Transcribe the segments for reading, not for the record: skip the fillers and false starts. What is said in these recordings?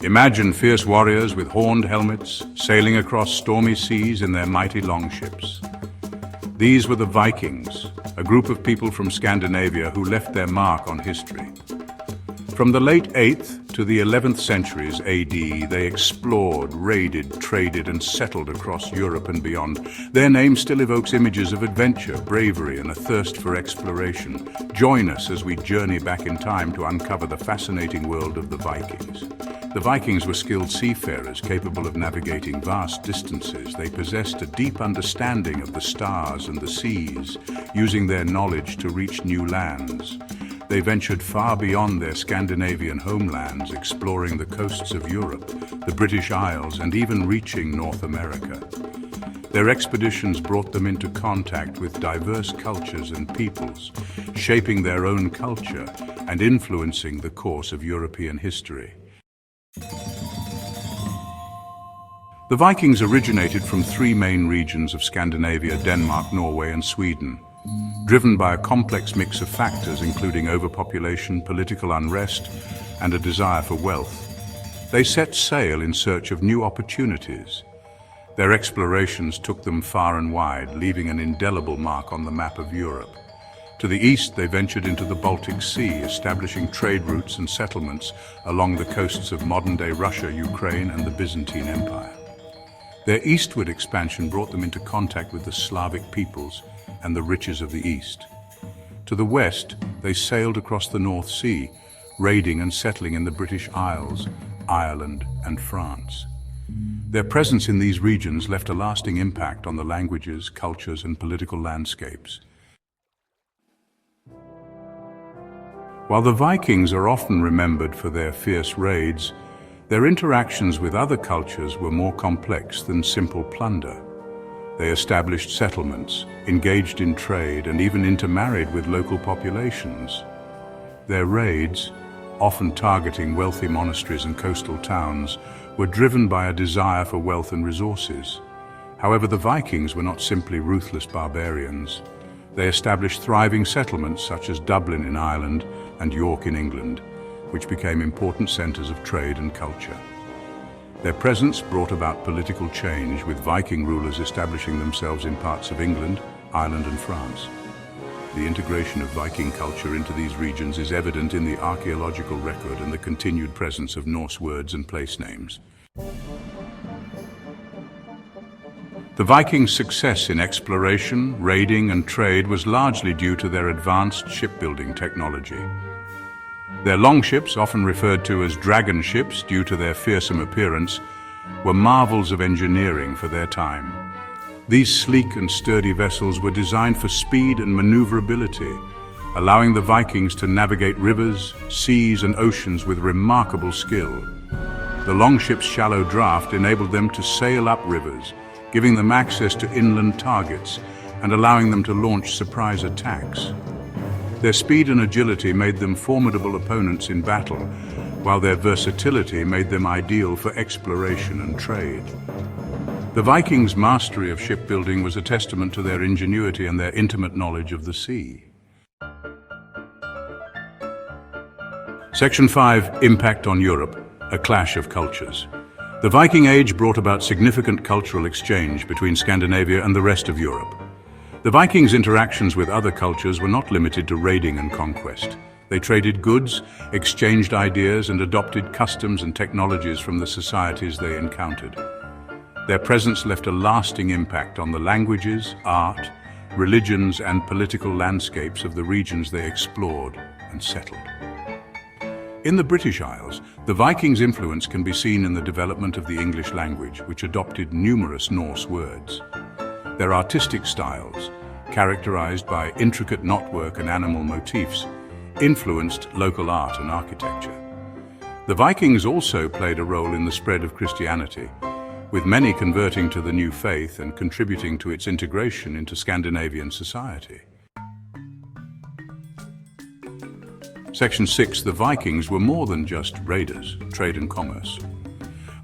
Imagine fierce warriors with horned helmets sailing across stormy seas in their mighty longships. These were the Vikings, a group of people from Scandinavia who left their mark on history. From the late 8th to the 11th centuries AD, they explored, raided, traded, and settled across Europe and beyond. Their name still evokes images of adventure, bravery, and a thirst for exploration. Join us as we journey back in time to uncover the fascinating world of the Vikings. The Vikings were skilled seafarers capable of navigating vast distances. They possessed a deep understanding of the stars and the seas, using their knowledge to reach new lands. They ventured far beyond their Scandinavian homelands, exploring the coasts of Europe, the British Isles, and even reaching North America. Their expeditions brought them into contact with diverse cultures and peoples, shaping their own culture and influencing the course of European history. The Vikings originated from three main regions of Scandinavia: Denmark, Norway, and Sweden. Driven by a complex mix of factors including overpopulation, political unrest, and a desire for wealth, they set sail in search of new opportunities. Their explorations took them far and wide, leaving an indelible mark on the map of Europe. To the east, they ventured into the Baltic Sea, establishing trade routes and settlements along the coasts of modern-day Russia, Ukraine, and the Byzantine Empire. Their eastward expansion brought them into contact with the Slavic peoples and the riches of the East. To the west, they sailed across the North Sea, raiding and settling in the British Isles, Ireland, and France. Their presence in these regions left a lasting impact on the languages, cultures, and political landscapes. While the Vikings are often remembered for their fierce raids, their interactions with other cultures were more complex than simple plunder. They established settlements, engaged in trade, and even intermarried with local populations. Their raids, often targeting wealthy monasteries and coastal towns, were driven by a desire for wealth and resources. However, the Vikings were not simply ruthless barbarians. They established thriving settlements such as Dublin in Ireland and York in England, which became important centers of trade and culture. Their presence brought about political change, with Viking rulers establishing themselves in parts of England, Ireland, and France. The integration of Viking culture into these regions is evident in the archaeological record and the continued presence of Norse words and place names. The Vikings' success in exploration, raiding, and trade was largely due to their advanced shipbuilding technology. Their longships, often referred to as dragon ships due to their fearsome appearance, were marvels of engineering for their time. These sleek and sturdy vessels were designed for speed and maneuverability, allowing the Vikings to navigate rivers, seas, and oceans with remarkable skill. The longship's shallow draft enabled them to sail up rivers, giving them access to inland targets and allowing them to launch surprise attacks. Their speed and agility made them formidable opponents in battle, while their versatility made them ideal for exploration and trade. The Vikings' mastery of shipbuilding was a testament to their ingenuity and their intimate knowledge of the sea. Section 5. Impact on Europe, a clash of cultures. The Viking Age brought about significant cultural exchange between Scandinavia and the rest of Europe. The Vikings' interactions with other cultures were not limited to raiding and conquest. They traded goods, exchanged ideas, and adopted customs and technologies from the societies they encountered. Their presence left a lasting impact on the languages, art, religions, and political landscapes of the regions they explored and settled. In the British Isles, the Vikings' influence can be seen in the development of the English language, which adopted numerous Norse words. Their artistic styles, characterized by intricate knotwork and animal motifs, influenced local art and architecture. The Vikings also played a role in the spread of Christianity, with many converting to the new faith and contributing to its integration into Scandinavian society. Section 6. The Vikings were more than just raiders, trade and commerce.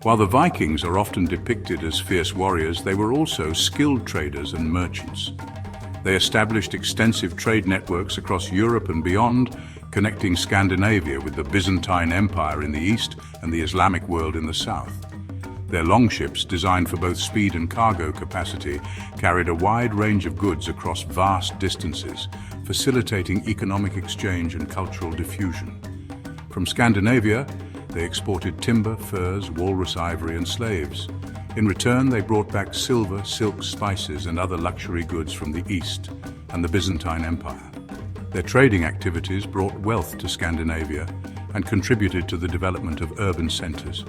While the Vikings are often depicted as fierce warriors, they were also skilled traders and merchants. They established extensive trade networks across Europe and beyond, connecting Scandinavia with the Byzantine Empire in the east and the Islamic world in the south. Their longships, designed for both speed and cargo capacity, carried a wide range of goods across vast distances, facilitating economic exchange and cultural diffusion. From Scandinavia, they exported timber, furs, walrus ivory, and slaves. In return, they brought back silver, silk, spices, and other luxury goods from the East and the Byzantine Empire. Their trading activities brought wealth to Scandinavia and contributed to the development of urban centers.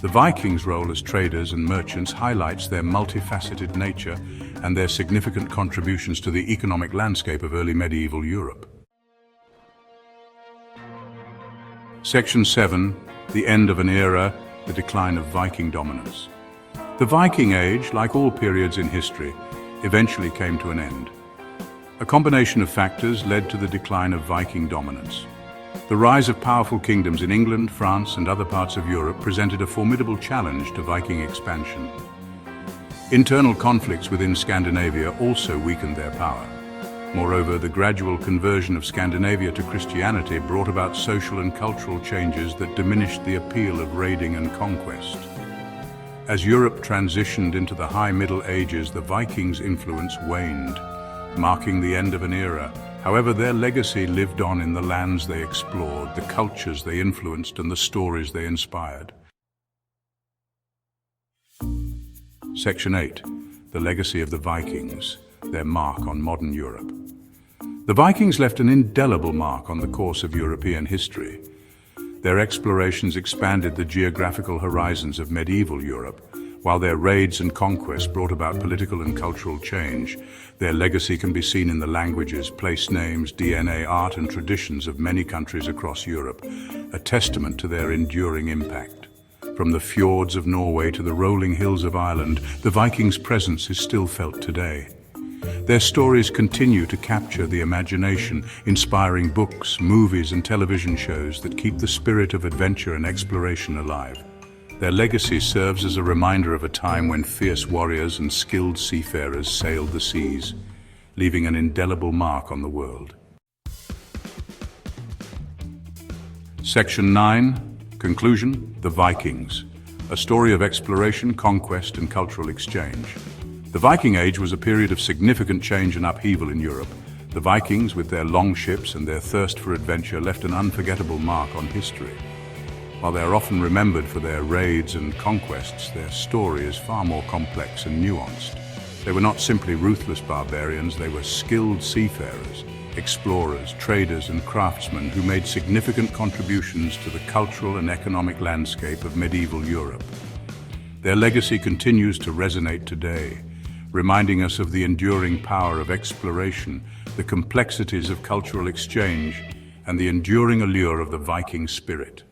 The Vikings' role as traders and merchants highlights their multifaceted nature and their significant contributions to the economic landscape of early medieval Europe. Section 7. The End of an Era, the Decline of Viking Dominance. The Viking Age, like all periods in history, eventually came to an end. A combination of factors led to the decline of Viking dominance. The rise of powerful kingdoms in England, France, and other parts of Europe presented a formidable challenge to Viking expansion. Internal conflicts within Scandinavia also weakened their power. Moreover, the gradual conversion of Scandinavia to Christianity brought about social and cultural changes that diminished the appeal of raiding and conquest. As Europe transitioned into the High Middle Ages, the Vikings' influence waned, marking the end of an era. However, their legacy lived on in the lands they explored, the cultures they influenced, and the stories they inspired. Section 8. The Legacy of the Vikings, their mark on modern Europe. The Vikings left an indelible mark on the course of European history. Their explorations expanded the geographical horizons of medieval Europe. While their raids and conquests brought about political and cultural change, their legacy can be seen in the languages, place names, DNA, art, and traditions of many countries across Europe, a testament to their enduring impact. From the fjords of Norway to the rolling hills of Ireland, the Vikings' presence is still felt today. Their stories continue to capture the imagination, inspiring books, movies, and television shows that keep the spirit of adventure and exploration alive. Their legacy serves as a reminder of a time when fierce warriors and skilled seafarers sailed the seas, leaving an indelible mark on the world. Section 9. Conclusion. The Vikings. A story of exploration, conquest, and cultural exchange. The Viking Age was a period of significant change and upheaval in Europe. The Vikings, with their long ships and their thirst for adventure, left an unforgettable mark on history. While they are often remembered for their raids and conquests, their story is far more complex and nuanced. They were not simply ruthless barbarians, they were skilled seafarers, explorers, traders, and craftsmen who made significant contributions to the cultural and economic landscape of medieval Europe. Their legacy continues to resonate today, reminding us of the enduring power of exploration, the complexities of cultural exchange, and the enduring allure of the Viking spirit.